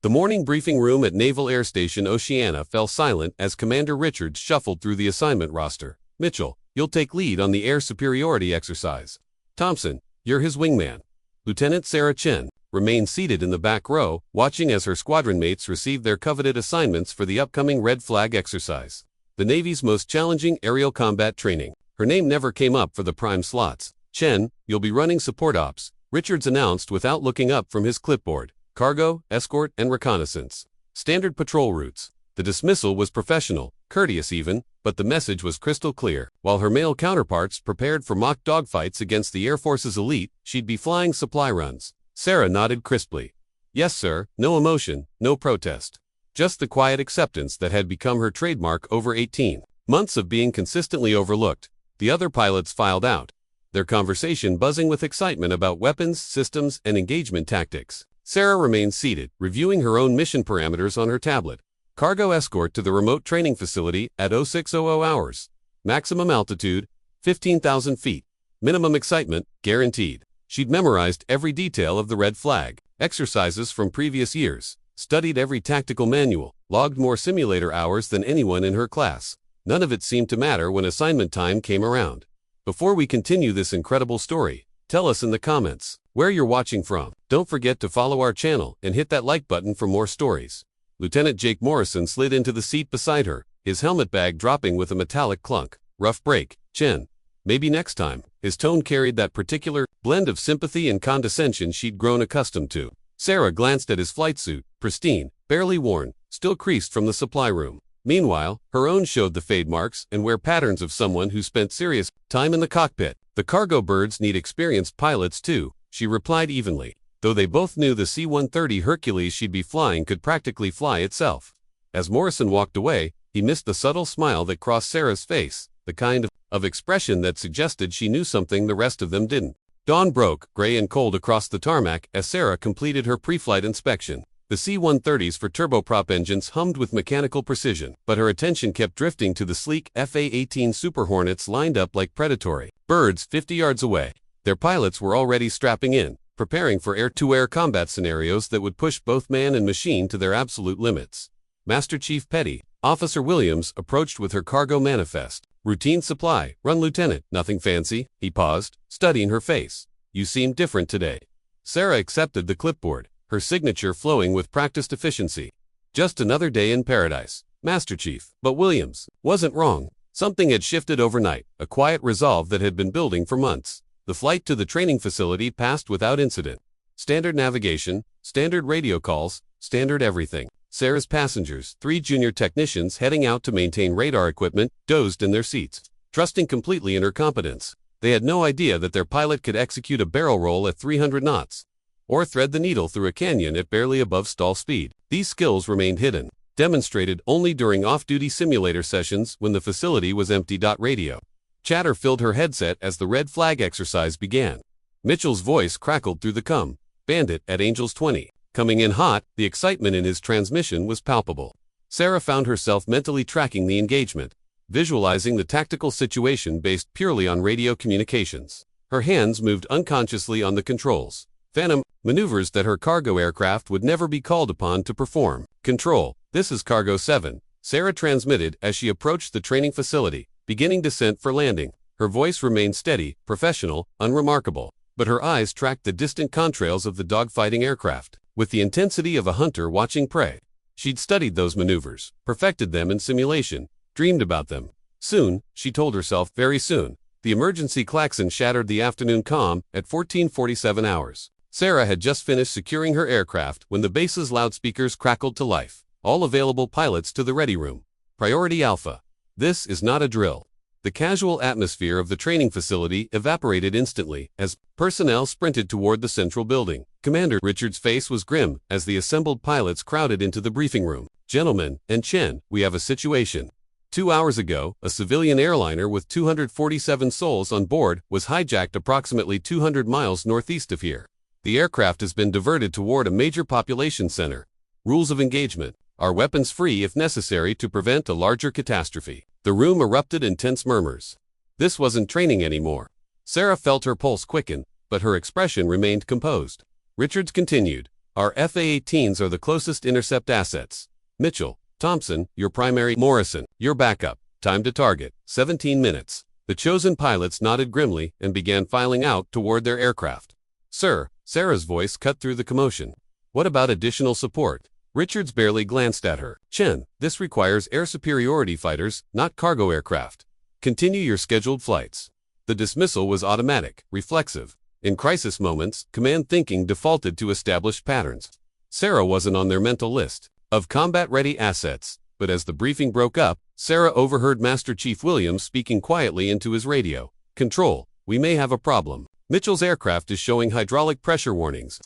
The morning briefing room at Naval Air Station Oceana fell silent as Commander Richards shuffled through the assignment roster. Mitchell, you'll take lead on the air superiority exercise. Thompson, you're his wingman. Lieutenant Sarah Chen remained seated in the back row, watching as her squadron mates received their coveted assignments for the upcoming Red Flag exercise, the Navy's most challenging aerial combat training. Her name never came up for the prime slots. Chen, you'll be running support ops, Richards announced without looking up from his clipboard. Cargo, escort, and reconnaissance. Standard patrol routes. The dismissal was professional, courteous even, but the message was crystal clear. While her male counterparts prepared for mock dogfights against the Air Force's elite, she'd be flying supply runs. Sarah nodded crisply. Yes, sir, no emotion, no protest. Just the quiet acceptance that had become her trademark over 18 months of being consistently overlooked. The other pilots filed out, their conversation buzzing with excitement about weapons, systems, and engagement tactics. Sarah remained seated, reviewing her own mission parameters on her tablet. Cargo escort to the remote training facility at 0600 hours. Maximum altitude, 15,000 feet. Minimum excitement, guaranteed. She'd memorized every detail of the Red Flag exercises from previous years, studied every tactical manual, logged more simulator hours than anyone in her class. None of it seemed to matter when assignment time came around. Before we continue this incredible story, tell us in the comments where you're watching from. Don't forget to follow our channel and hit that like button for more stories. Lieutenant Jake Morrison slid into the seat beside her, his helmet bag dropping with a metallic clunk. Rough break, Chen. Maybe next time. His tone carried that particular blend of sympathy and condescension she'd grown accustomed to. Sarah glanced at his flight suit, pristine, barely worn, still creased from the supply room. Meanwhile, her own showed the fade marks and wear patterns of someone who spent serious time in the cockpit. The cargo birds need experienced pilots too, she replied evenly, though they both knew the C-130 Hercules she'd be flying could practically fly itself. As Morrison walked away, he missed the subtle smile that crossed Sarah's face, the kind of expression that suggested she knew something the rest of them didn't. Dawn broke, gray and cold across the tarmac as Sarah completed her pre-flight inspection. The C-130's for turboprop engines hummed with mechanical precision, but her attention kept drifting to the sleek FA-18 Super Hornets lined up like predatory birds 50 yards away. Their pilots were already strapping in, preparing for air-to-air combat scenarios that would push both man and machine to their absolute limits. Master Chief Petty, Officer Williams, approached with her cargo manifest. Routine supply, run Lieutenant, nothing fancy. He paused, studying her face. You seem different today. Sarah accepted the clipboard, her signature flowing with practiced efficiency. Just another day in paradise, Master Chief. But Williams wasn't wrong. Something had shifted overnight, a quiet resolve that had been building for months. The flight to the training facility passed without incident. Standard navigation, standard radio calls, standard everything. Sarah's passengers, 3 junior technicians heading out to maintain radar equipment, dozed in their seats, trusting completely in her competence. They had no idea that their pilot could execute a barrel roll at 300 knots, or thread the needle through a canyon at barely above stall speed. These skills remained hidden, demonstrated only during off-duty simulator sessions when the facility was empty. Radio chatter filled her headset as the Red Flag exercise began. Mitchell's voice crackled through the bandit at Angels 20. Coming in hot, the excitement in his transmission was palpable. Sarah found herself mentally tracking the engagement, visualizing the tactical situation based purely on radio communications. Her hands moved unconsciously on the controls. Phantom maneuvers that her cargo aircraft would never be called upon to perform. Control, this is Cargo 7, Sarah transmitted as she approached the training facility, beginning descent for landing. Her voice remained steady, professional, unremarkable, but her eyes tracked the distant contrails of the dogfighting aircraft with the intensity of a hunter watching prey. She'd studied those maneuvers, perfected them in simulation, dreamed about them. Soon, she told herself, very soon. The emergency klaxon shattered the afternoon calm at 14:47 hours. Sarah had just finished securing her aircraft when the base's loudspeakers crackled to life. All available pilots to the ready room. Priority Alpha. This is not a drill. The casual atmosphere of the training facility evaporated instantly as personnel sprinted toward the central building. Commander Richards' face was grim as the assembled pilots crowded into the briefing room. Gentlemen, and Chen, we have a situation. 2 hours ago, a civilian airliner with 247 souls on board was hijacked approximately 200 miles northeast of here. The aircraft has been diverted toward a major population center. Rules of engagement are weapons free if necessary to prevent a larger catastrophe. The room erupted in tense murmurs. This wasn't training anymore. Sarah felt her pulse quicken, but her expression remained composed. Richards continued, Our FA-18s are the closest intercept assets. Mitchell, Thompson, your primary. Morrison, your backup. Time to target, 17 minutes. The chosen pilots nodded grimly and began filing out toward their aircraft. Sir, Sarah's voice cut through the commotion. What about additional support? Richards barely glanced at her. Chen, this requires air superiority fighters, not cargo aircraft. Continue your scheduled flights. The dismissal was automatic, reflexive. In crisis moments, command thinking defaulted to established patterns. Sarah wasn't on their mental list of combat-ready assets, but as the briefing broke up, Sarah overheard Master Chief Williams speaking quietly into his radio. Control, we may have a problem. Mitchell's aircraft is showing hydraulic pressure warnings.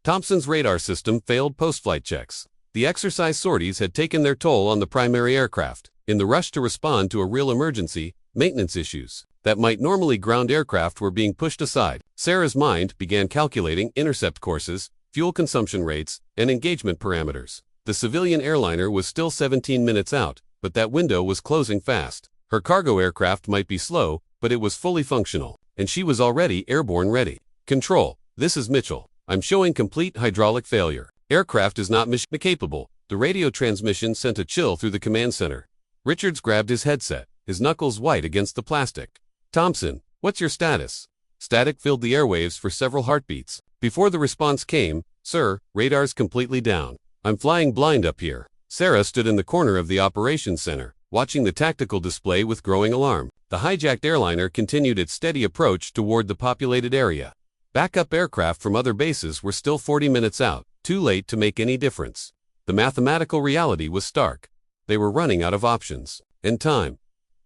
Thompson's radar system failed post-flight checks. The exercise sorties had taken their toll on the primary aircraft. In the rush to respond to a real emergency, maintenance issues that might normally ground aircraft were being pushed aside. Sarah's mind began calculating intercept courses, fuel consumption rates, and engagement parameters. The civilian airliner was still 17 minutes out, but that window was closing fast. Her cargo aircraft might be slow, but it was fully functional, and she was already airborne ready. Control, this is Mitchell. I'm showing complete hydraulic failure. Aircraft is not mission capable. The radio transmission sent a chill through the command center. Richards grabbed his headset, his knuckles white against the plastic. Thompson, what's your status? Static filled the airwaves for several heartbeats. Before the response came, sir, radar's completely down. I'm flying blind up here. Sarah stood in the corner of the operations center, watching the tactical display with growing alarm. The hijacked airliner continued its steady approach toward the populated area. Backup aircraft from other bases were still 40 minutes out, too late to make any difference. The mathematical reality was stark. They were running out of options and time.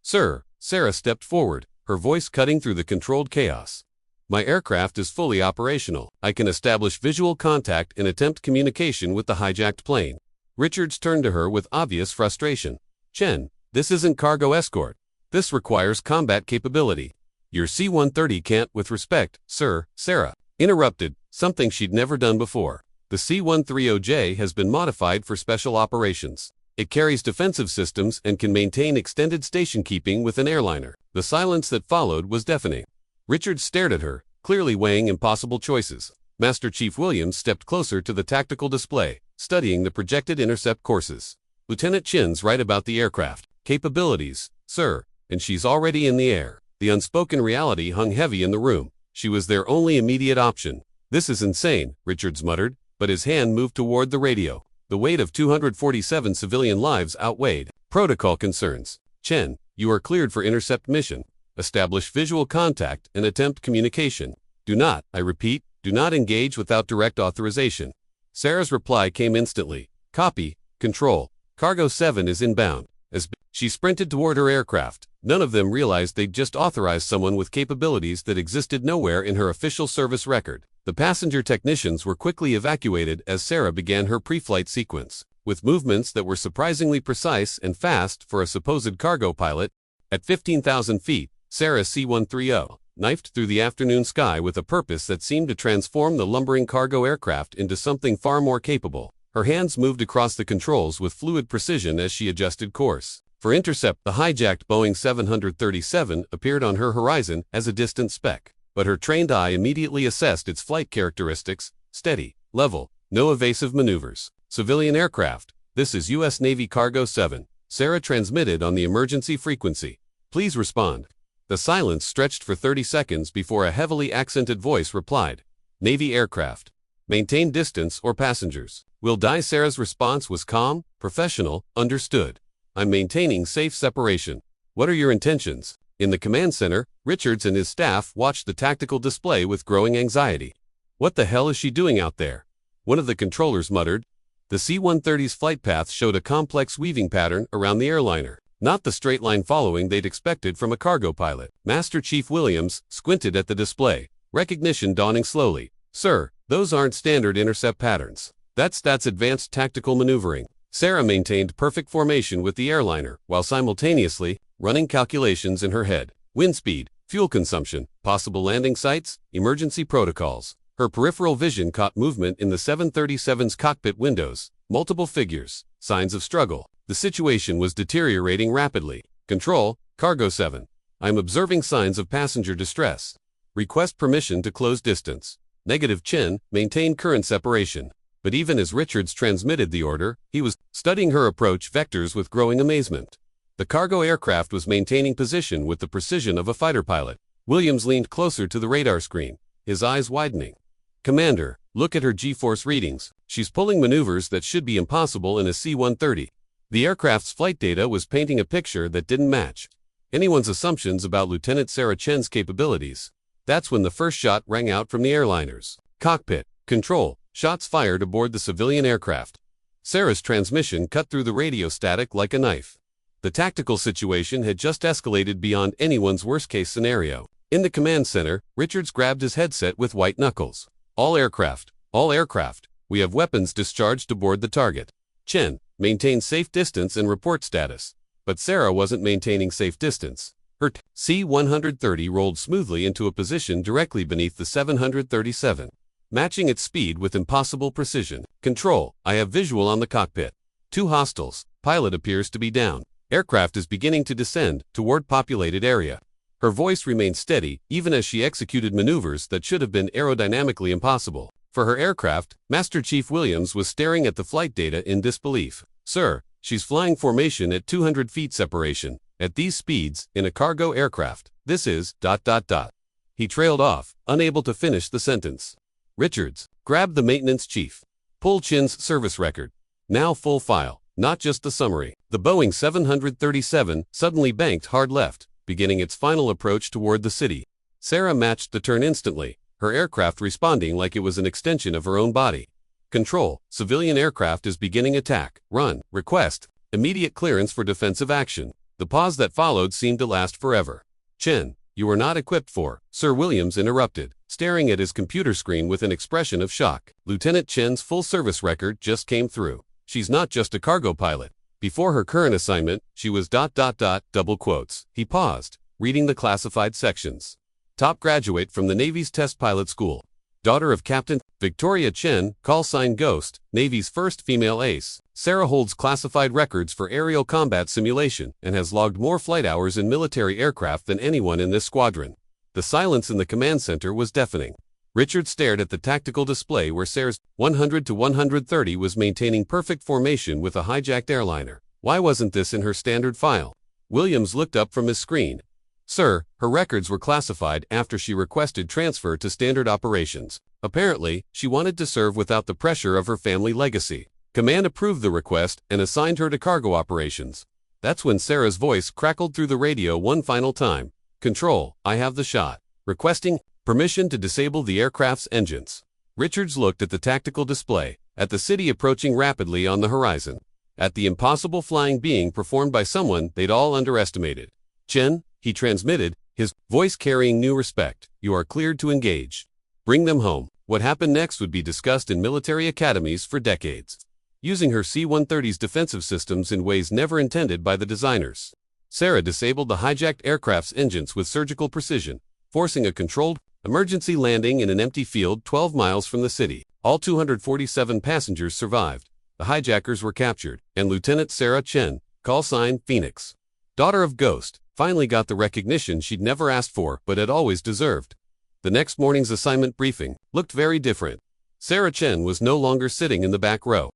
Sir, Sarah stepped forward, her voice cutting through the controlled chaos. My aircraft is fully operational. I can establish visual contact and attempt communication with the hijacked plane. Richards turned to her with obvious frustration. Chen, this isn't cargo escort. This requires combat capability. Your C-130 can't. With respect, sir, Sarah interrupted, something she'd never done before. The C-130J has been modified for special operations. It carries defensive systems and can maintain extended station keeping with an airliner. The silence that followed was deafening. Richards stared at her, clearly weighing impossible choices. Master Chief Williams stepped closer to the tactical display, studying the projected intercept courses. Lieutenant Chen's right about the aircraft capabilities, sir, and she's already in the air. The unspoken reality hung heavy in the room. She was their only immediate option. This is insane, Richards muttered, but his hand moved toward the radio. The weight of 247 civilian lives outweighed protocol concerns. Chen, you are cleared for intercept mission. Establish visual contact and attempt communication. Do not, I repeat, do not engage without direct authorization. Sarah's reply came instantly. Copy, control. Cargo 7 is inbound. As she sprinted toward her aircraft, none of them realized they'd just authorized someone with capabilities that existed nowhere in her official service record. The passenger technicians were quickly evacuated as Sarah began her pre-flight sequence, with movements that were surprisingly precise and fast for a supposed cargo pilot. At 15,000 feet, Sarah's C-130 knifed through the afternoon sky with a purpose that seemed to transform the lumbering cargo aircraft into something far more capable. Her hands moved across the controls with fluid precision as she adjusted course. For intercept, the hijacked Boeing 737 appeared on her horizon as a distant speck, but her trained eye immediately assessed its flight characteristics: steady, level, no evasive maneuvers. Civilian aircraft, this is U.S. Navy Cargo 7. Sarah transmitted on the emergency frequency. Please respond. The silence stretched for 30 seconds before a heavily accented voice replied. Navy aircraft. Maintain distance or passengers will die. Sarah's response was calm, professional. Understood. I'm maintaining safe separation. What are your intentions? In the command center, Richards and his staff watched the tactical display with growing anxiety. What the hell is she doing out there? One of the controllers muttered. The C-130's flight path showed a complex weaving pattern around the airliner, not the straight line following they'd expected from a cargo pilot. Master Chief Williams squinted at the display, recognition dawning slowly. Sir, those aren't standard intercept patterns. That's advanced tactical maneuvering. Sarah maintained perfect formation with the airliner, while simultaneously running calculations in her head. Wind speed, fuel consumption, possible landing sites, emergency protocols. Her peripheral vision caught movement in the 737's cockpit windows, multiple figures, signs of struggle. The situation was deteriorating rapidly. Control, Cargo 7. I'm observing signs of passenger distress. Request permission to close distance. Negative. Chen, maintain current separation. But even as Richards transmitted the order, he was studying her approach vectors with growing amazement. The cargo aircraft was maintaining position with the precision of a fighter pilot. Williams leaned closer to the radar screen, his eyes widening. "Commander, look at her G-force readings. She's pulling maneuvers that should be impossible in a C-130. The aircraft's flight data was painting a picture that didn't match anyone's assumptions about Lieutenant Sarah Chen's capabilities." That's when the first shot rang out from the airliner's cockpit. "Control, shots fired aboard the civilian aircraft." Sarah's transmission cut through the radio static like a knife. The tactical situation had just escalated beyond anyone's worst-case scenario. In the command center, Richards grabbed his headset with white knuckles. All aircraft, we have weapons discharged aboard the target. Chen, maintain safe distance and report status." But Sarah wasn't maintaining safe distance. Her C-130 rolled smoothly into a position directly beneath the 737, matching its speed with impossible precision. "Control, I have visual on the cockpit. 2 hostiles, pilot appears to be down. Aircraft is beginning to descend toward populated area." Her voice remained steady, even as she executed maneuvers that should have been aerodynamically impossible. For her aircraft, Master Chief Williams was staring at the flight data in disbelief. "Sir, she's flying formation at 200 feet separation. At these speeds, in a cargo aircraft, this is ... He trailed off, unable to finish the sentence. Richards grabbed the maintenance chief. "Pull Chen's service record. Now full file, not just the summary." The Boeing 737 suddenly banked hard left, beginning its final approach toward the city. Sarah matched the turn instantly, her aircraft responding like it was an extension of her own body. "Control, civilian aircraft is beginning attack. Run. Request immediate clearance for defensive action." The pause that followed seemed to last forever. "Chen, you are not equipped for..." Sir Williams interrupted, staring at his computer screen with an expression of shock. Lieutenant Chen's full service record just came through. She's not just a cargo pilot. Before her current assignment, she was ... double quotes. He paused, reading the classified sections. Top graduate from the Navy's Test Pilot School. Daughter of Captain Victoria Chen, call sign Ghost, Navy's first female ace. Sarah holds classified records for aerial combat simulation and has logged more flight hours in military aircraft than anyone in this squadron. The silence in the command center was deafening. Richard stared at the tactical display where Sarah's 100 to 130 was maintaining perfect formation with a hijacked airliner. Why wasn't this in her standard file? Williams looked up from his screen. "Sir, her records were classified after she requested transfer to standard operations. Apparently, she wanted to serve without the pressure of her family legacy. Command approved the request and assigned her to cargo operations." That's when Sarah's voice crackled through the radio one final time. "Control, I have the shot. Requesting permission to disable the aircraft's engines." Richards looked at the tactical display, at the city approaching rapidly on the horizon, at the impossible flying being performed by someone they'd all underestimated. "Chen," he transmitted, his voice carrying new respect, "you are cleared to engage. Bring them home." What happened next would be discussed in military academies for decades. Using her C-130's defensive systems in ways never intended by the designers, Sarah disabled the hijacked aircraft's engines with surgical precision, forcing a controlled emergency landing in an empty field 12 miles from the city. All 247 passengers survived. The hijackers were captured, and Lieutenant Sarah Chen, call sign Phoenix, daughter of Ghost, finally got the recognition she'd never asked for but had always deserved. The next morning's assignment briefing looked very different. Sarah Chen was no longer sitting in the back row.